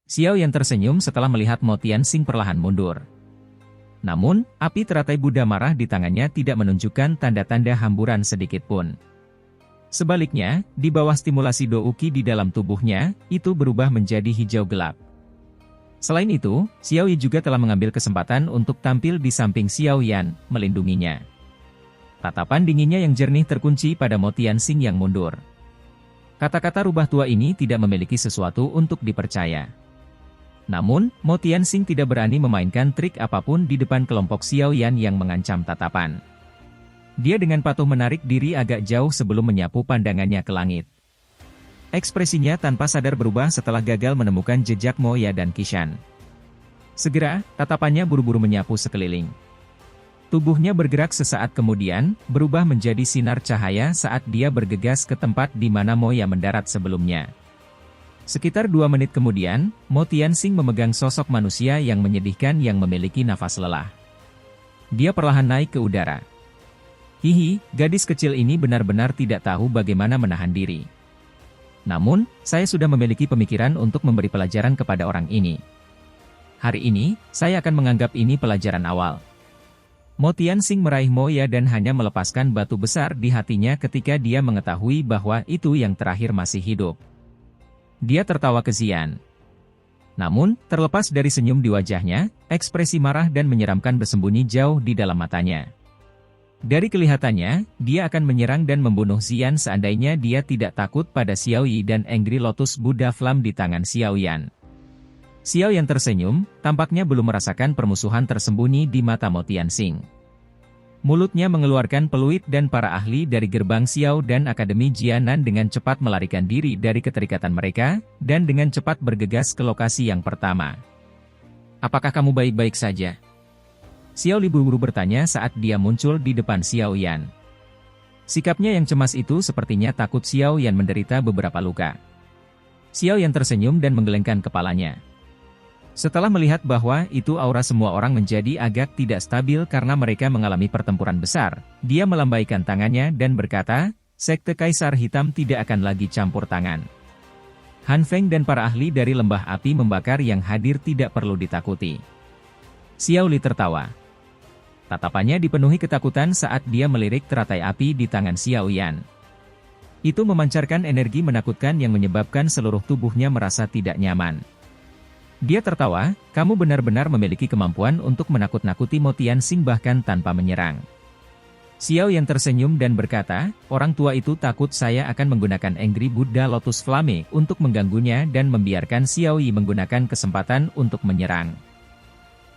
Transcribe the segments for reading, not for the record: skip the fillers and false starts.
Xiao Yan tersenyum setelah melihat Mo Tianxing perlahan mundur. Namun, api teratai Buddha marah di tangannya tidak menunjukkan tanda-tanda hamburan sedikitpun. Sebaliknya, di bawah stimulasi Douqi di dalam tubuhnya, itu berubah menjadi hijau gelap. Selain itu, Xiao Yi juga telah mengambil kesempatan untuk tampil di samping Xiao Yan, melindunginya. Tatapan dinginnya yang jernih terkunci pada Mo Tianxing yang mundur. Kata-kata rubah tua ini tidak memiliki sesuatu untuk dipercaya. Namun, Mo Tianxing tidak berani memainkan trik apapun di depan kelompok Xiao Yan yang mengancam tatapan. Dia dengan patuh menarik diri agak jauh sebelum menyapu pandangannya ke langit. Ekspresinya tanpa sadar berubah setelah gagal menemukan jejak Moya dan Qishan. Segera, tatapannya buru-buru menyapu sekeliling. Tubuhnya bergerak sesaat kemudian, berubah menjadi sinar cahaya saat dia bergegas ke tempat di mana Moya mendarat sebelumnya. Sekitar 2 menit kemudian, Mo Tianxing memegang sosok manusia yang menyedihkan yang memiliki nafas lelah. Dia perlahan naik ke udara. Hihi, gadis kecil ini benar-benar tidak tahu bagaimana menahan diri. Namun, saya sudah memiliki pemikiran untuk memberi pelajaran kepada orang ini. Hari ini, saya akan menganggap ini pelajaran awal. Mo Tianxing meraih Moya dan hanya melepaskan batu besar di hatinya ketika dia mengetahui bahwa itu yang terakhir masih hidup. Dia tertawa kezian. Namun, terlepas dari senyum di wajahnya, ekspresi marah dan menyeramkan bersembunyi jauh di dalam matanya. Dari kelihatannya, dia akan menyerang dan membunuh Xian seandainya dia tidak takut pada Xiao Yi dan Angry Lotus Buddha Flam di tangan Xiao Yan. Xiao Yan tersenyum, tampaknya belum merasakan permusuhan tersembunyi di mata Mo Tianxing. Mulutnya mengeluarkan peluit dan para ahli dari gerbang Xiao dan Akademi Jianan dengan cepat melarikan diri dari keterikatan mereka, dan dengan cepat bergegas ke lokasi yang pertama. Apakah kamu baik-baik saja? Xiao Li buru-buru bertanya saat dia muncul di depan Xiao Yan. Sikapnya yang cemas itu sepertinya takut Xiao Yan menderita beberapa luka. Xiao Yan tersenyum dan menggelengkan kepalanya. Setelah melihat bahwa itu aura semua orang menjadi agak tidak stabil karena mereka mengalami pertempuran besar, dia melambaikan tangannya dan berkata, Sekte Kaisar Hitam tidak akan lagi campur tangan. Han Feng dan para ahli dari lembah api membakar yang hadir tidak perlu ditakuti. Xiao Li tertawa. Tatapannya dipenuhi ketakutan saat dia melirik teratai api di tangan Xiao Yan. Itu memancarkan energi menakutkan yang menyebabkan seluruh tubuhnya merasa tidak nyaman. Dia tertawa, kamu benar-benar memiliki kemampuan untuk menakut-nakuti Mo Tianxing bahkan tanpa menyerang. Xiao Yan tersenyum dan berkata, orang tua itu takut saya akan menggunakan Angry Buddha Lotus Flame untuk mengganggunya dan membiarkan Xiao Yi menggunakan kesempatan untuk menyerang.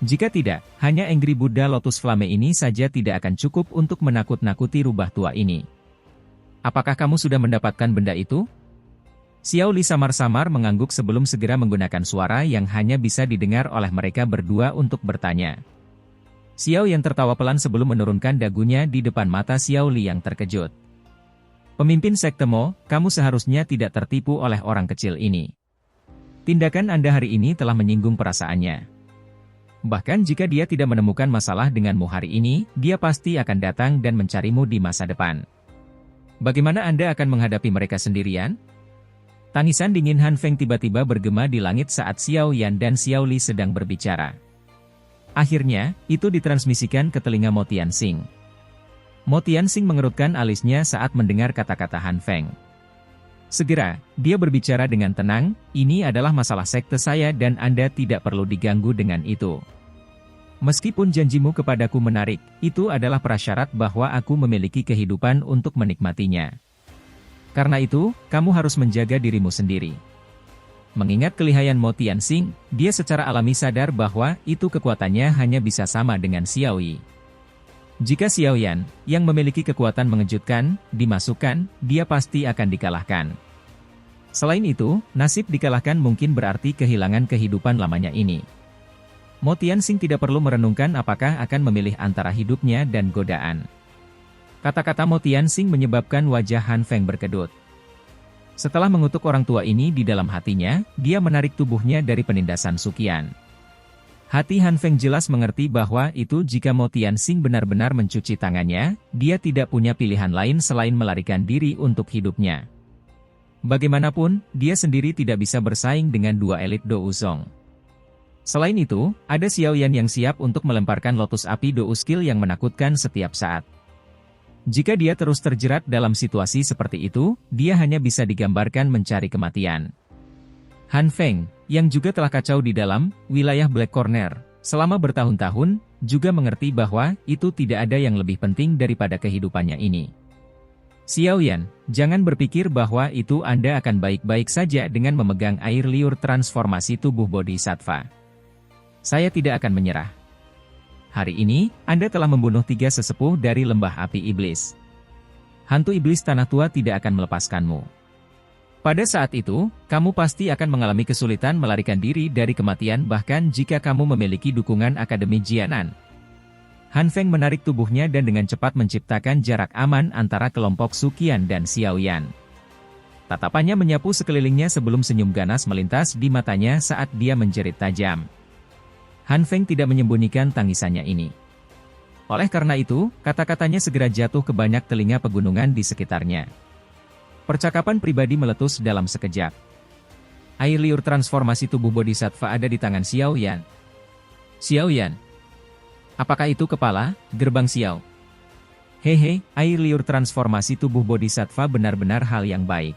Jika tidak, hanya Angry Buddha Lotus Flame ini saja tidak akan cukup untuk menakut-nakuti rubah tua ini. Apakah kamu sudah mendapatkan benda itu? Xiao Li samar-samar mengangguk sebelum segera menggunakan suara yang hanya bisa didengar oleh mereka berdua untuk bertanya. Xiao Yan tertawa pelan sebelum menurunkan dagunya di depan mata Xiao Li yang terkejut. Pemimpin Sekte Mo, kamu seharusnya tidak tertipu oleh orang kecil ini. Tindakan Anda hari ini telah menyinggung perasaannya. Bahkan jika dia tidak menemukan masalah denganmu hari ini, dia pasti akan datang dan mencarimu di masa depan. Bagaimana Anda akan menghadapi mereka sendirian? Tangisan dingin Han Feng tiba-tiba bergema di langit saat Xiao Yan dan Xiao Li sedang berbicara. Akhirnya, itu ditransmisikan ke telinga Mo Tianxing. Mo Tianxing mengerutkan alisnya saat mendengar kata-kata Han Feng. Segera, dia berbicara dengan tenang, ini adalah masalah sekte saya dan Anda tidak perlu diganggu dengan itu. Meskipun janjimu kepadaku menarik, itu adalah prasyarat bahwa aku memiliki kehidupan untuk menikmatinya. Karena itu, kamu harus menjaga dirimu sendiri. Mengingat kelihayan Mo Tianxing, dia secara alami sadar bahwa itu kekuatannya hanya bisa sama dengan Xiao Yi. Jika Xiao Yan, yang memiliki kekuatan mengejutkan, dimasukkan, dia pasti akan dikalahkan. Selain itu, nasib dikalahkan mungkin berarti kehilangan kehidupan lamanya ini. Mo Tianxing tidak perlu merenungkan apakah akan memilih antara hidupnya dan godaan. Kata-kata Mo Tianxing menyebabkan wajah Han Feng berkedut. Setelah mengutuk orang tua ini di dalam hatinya, dia menarik tubuhnya dari penindasan Suqian. Hati Han Feng jelas mengerti bahwa itu jika Mo Tianxing benar-benar mencuci tangannya, dia tidak punya pilihan lain selain melarikan diri untuk hidupnya. Bagaimanapun, dia sendiri tidak bisa bersaing dengan dua elit Do Uzong. Selain itu, ada Xiao Yan yang siap untuk melemparkan lotus api Do Skill yang menakutkan setiap saat. Jika dia terus terjerat dalam situasi seperti itu, dia hanya bisa digambarkan mencari kematian. Han Feng, yang juga telah kacau di dalam wilayah Black Corner selama bertahun-tahun, juga mengerti bahwa itu tidak ada yang lebih penting daripada kehidupannya ini. Xiao Yan, jangan berpikir bahwa itu Anda akan baik-baik saja dengan memegang air liur transformasi tubuh Bodhisattva. Saya tidak akan menyerah. Hari ini, Anda telah membunuh 3 sesepuh dari lembah api iblis. Hantu iblis tanah tua tidak akan melepaskanmu. Pada saat itu, kamu pasti akan mengalami kesulitan melarikan diri dari kematian bahkan jika kamu memiliki dukungan Akademi Jianan. Han Feng menarik tubuhnya dan dengan cepat menciptakan jarak aman antara kelompok Suqian dan Xiao Yan. Tatapannya menyapu sekelilingnya sebelum senyum ganas melintas di matanya saat dia menjerit tajam. Han Feng tidak menyembunyikan tangisannya ini. Oleh karena itu, kata-katanya segera jatuh ke banyak telinga pegunungan di sekitarnya. Percakapan pribadi meletus dalam sekejap. Air liur transformasi tubuh Bodhisattva ada di tangan Xiao Yan. Xiao Yan. Apakah itu kepala, gerbang Xiao? Hehe, air liur transformasi tubuh Bodhisattva benar-benar hal yang baik.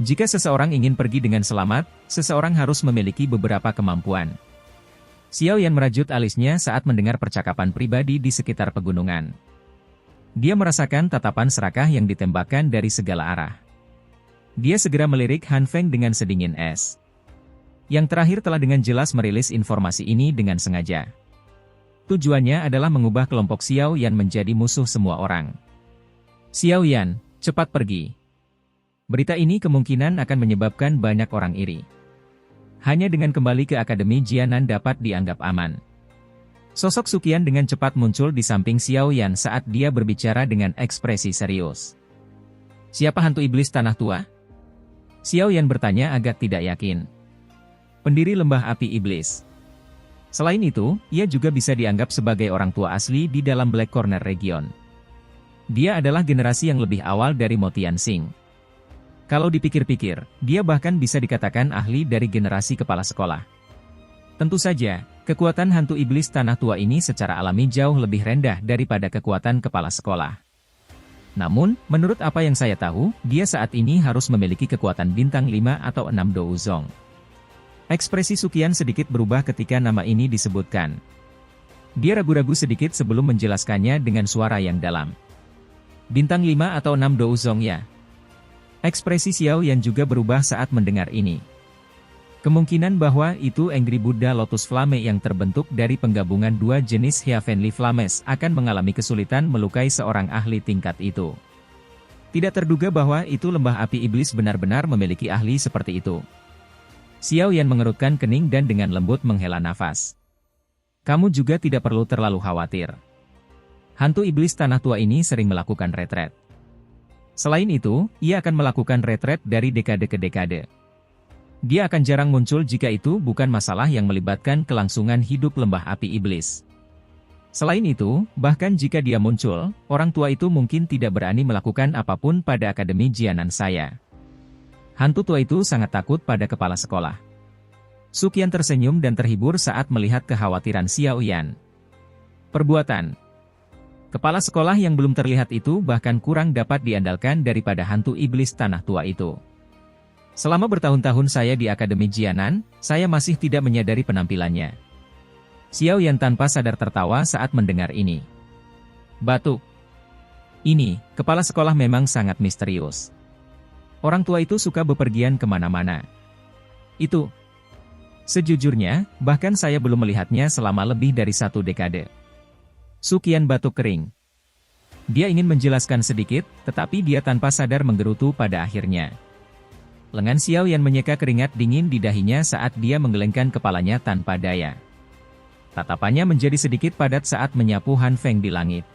Jika seseorang ingin pergi dengan selamat, seseorang harus memiliki beberapa kemampuan. Xiao Yan merajut alisnya saat mendengar percakapan pribadi di sekitar pegunungan. Dia merasakan tatapan serakah yang ditembakkan dari segala arah. Dia segera melirik Han Feng dengan sedingin es. Yang terakhir telah dengan jelas merilis informasi ini dengan sengaja. Tujuannya adalah mengubah kelompok Xiao Yan menjadi musuh semua orang. Xiao Yan, cepat pergi. Berita ini kemungkinan akan menyebabkan banyak orang iri. Hanya dengan kembali ke Akademi Jianan dapat dianggap aman. Sosok Suqian dengan cepat muncul di samping Xiao Yan saat dia berbicara dengan ekspresi serius. Siapa hantu iblis tanah tua? Xiao Yan bertanya agak tidak yakin. Pendiri lembah api iblis. Selain itu, ia juga bisa dianggap sebagai orang tua asli di dalam Black Corner Region. Dia adalah generasi yang lebih awal dari Mo Tianxing. Kalau dipikir-pikir, dia bahkan bisa dikatakan ahli dari generasi kepala sekolah. Tentu saja, kekuatan hantu iblis tanah tua ini secara alami jauh lebih rendah daripada kekuatan kepala sekolah. Namun, menurut apa yang saya tahu, dia saat ini harus memiliki kekuatan bintang 5 atau 6 Do Uzong. Ekspresi Suqian sedikit berubah ketika nama ini disebutkan. Dia ragu-ragu sedikit sebelum menjelaskannya dengan suara yang dalam. Bintang 5 atau 6 Do Uzong ya? Ekspresi Xiao Yan juga berubah saat mendengar ini. Kemungkinan bahwa itu Angry Buddha Lotus Flame yang terbentuk dari penggabungan dua jenis Heavenly Flames akan mengalami kesulitan melukai seorang ahli tingkat itu. Tidak terduga bahwa itu lembah api iblis benar-benar memiliki ahli seperti itu. Xiao Yan mengerutkan kening dan dengan lembut menghela nafas. Kamu juga tidak perlu terlalu khawatir. Hantu iblis tanah tua ini sering melakukan retret. Selain itu, ia akan melakukan retret dari dekade ke dekade. Dia akan jarang muncul jika itu bukan masalah yang melibatkan kelangsungan hidup lembah api iblis. Selain itu, bahkan jika dia muncul, orang tua itu mungkin tidak berani melakukan apapun pada Akademi Jianan saya. Hantu tua itu sangat takut pada kepala sekolah. Suqian tersenyum dan terhibur saat melihat kekhawatiran Xiao Yan. Perbuatan kepala sekolah yang belum terlihat itu bahkan kurang dapat diandalkan daripada hantu iblis tanah tua itu. Selama bertahun-tahun saya di Akademi Jianan, saya masih tidak menyadari penampilannya. Xiao Yan tanpa sadar tertawa saat mendengar ini. Batuk. Ini, kepala sekolah memang sangat misterius. Orang tua itu suka bepergian kemana-mana. Itu. Sejujurnya, bahkan saya belum melihatnya selama lebih dari 1 dekade. Suqian batuk kering. Dia ingin menjelaskan sedikit, tetapi dia tanpa sadar menggerutu pada akhirnya. Lengan Xiao Yan menyeka keringat dingin di dahinya saat dia menggelengkan kepalanya tanpa daya. Tatapannya menjadi sedikit padat saat menyapu Han Feng di langit.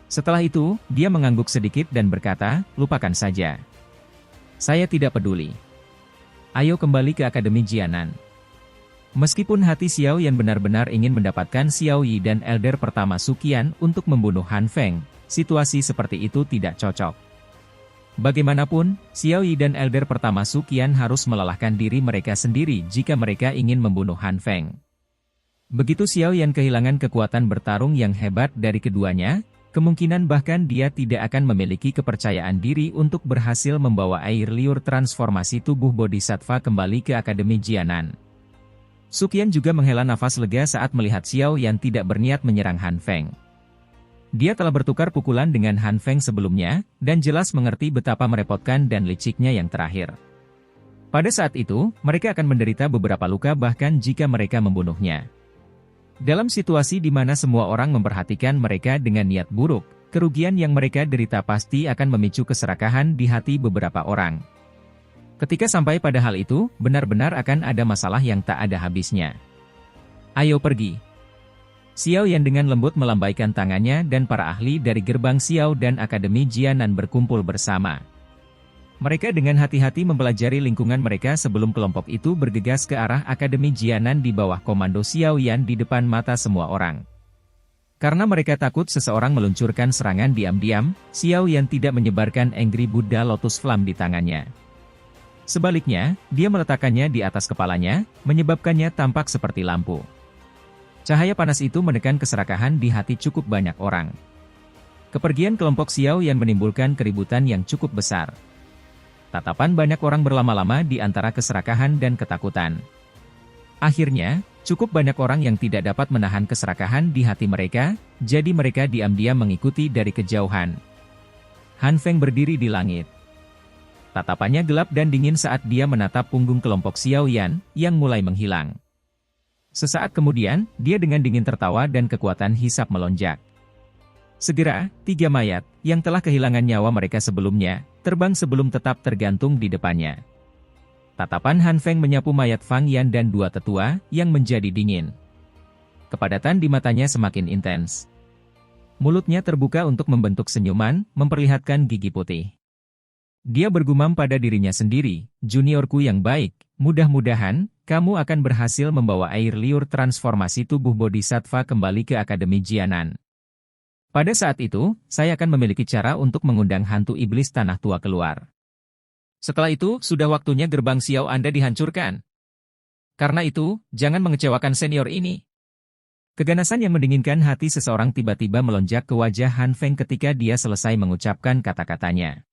Setelah itu, dia mengangguk sedikit dan berkata, lupakan saja. Saya tidak peduli. Ayo kembali ke Akademi Jianan. Meskipun hati Xiao Yan benar-benar ingin mendapatkan Xiao Yi dan Elder pertama Suqian untuk membunuh Han Feng, situasi seperti itu tidak cocok. Bagaimanapun, Xiao Yi dan Elder pertama Su Qian harus melelahkan diri mereka sendiri jika mereka ingin membunuh Han Feng. Begitu Xiao Yan kehilangan kekuatan bertarung yang hebat dari keduanya, kemungkinan bahkan dia tidak akan memiliki kepercayaan diri untuk berhasil membawa air liur transformasi tubuh Bodhisattva kembali ke Akademi Jianan. Su Qian juga menghela nafas lega saat melihat Xiao Yan tidak berniat menyerang Han Feng. Dia telah bertukar pukulan dengan Han Feng sebelumnya, dan jelas mengerti betapa merepotkan dan liciknya yang terakhir. Pada saat itu, mereka akan menderita beberapa luka bahkan jika mereka membunuhnya. Dalam situasi di mana semua orang memperhatikan mereka dengan niat buruk, kerugian yang mereka derita pasti akan memicu keserakahan di hati beberapa orang. Ketika sampai pada hal itu, benar-benar akan ada masalah yang tak ada habisnya. Ayo pergi. Xiao Yan dengan lembut melambaikan tangannya dan para ahli dari gerbang Xiao dan Akademi Jianan berkumpul bersama. Mereka dengan hati-hati mempelajari lingkungan mereka sebelum kelompok itu bergegas ke arah Akademi Jianan di bawah komando Xiao Yan di depan mata semua orang. Karena mereka takut seseorang meluncurkan serangan diam-diam, Xiao Yan tidak menyebarkan Angry Buddha Lotus Flame di tangannya. Sebaliknya, dia meletakkannya di atas kepalanya, menyebabkannya tampak seperti lampu. Cahaya panas itu menekan keserakahan di hati cukup banyak orang. Kepergian kelompok Xiao Yan menimbulkan keributan yang cukup besar. Tatapan banyak orang berlama-lama di antara keserakahan dan ketakutan. Akhirnya, cukup banyak orang yang tidak dapat menahan keserakahan di hati mereka, jadi mereka diam-diam mengikuti dari kejauhan. Han Feng berdiri di langit. Tatapannya gelap dan dingin saat dia menatap punggung kelompok Xiao Yan, yang mulai menghilang. Sesaat kemudian, dia dengan dingin tertawa dan kekuatan hisap melonjak. Segera, 3 mayat, yang telah kehilangan nyawa mereka sebelumnya, terbang sebelum tetap tergantung di depannya. Tatapan Han Feng menyapu mayat Fang Yan dan 2 tetua, yang menjadi dingin. Kepadatan di matanya semakin intens. Mulutnya terbuka untuk membentuk senyuman, memperlihatkan gigi putih. Dia bergumam pada dirinya sendiri, juniorku yang baik, mudah-mudahan kamu akan berhasil membawa air liur transformasi tubuh Bodhisattva kembali ke Akademi Jianan. Pada saat itu, saya akan memiliki cara untuk mengundang hantu iblis tanah tua keluar. Setelah itu, sudah waktunya gerbang Xiao Anda dihancurkan. Karena itu, jangan mengecewakan senior ini. Keganasan yang mendinginkan hati seseorang tiba-tiba melonjak ke wajah Han Feng ketika dia selesai mengucapkan kata-katanya.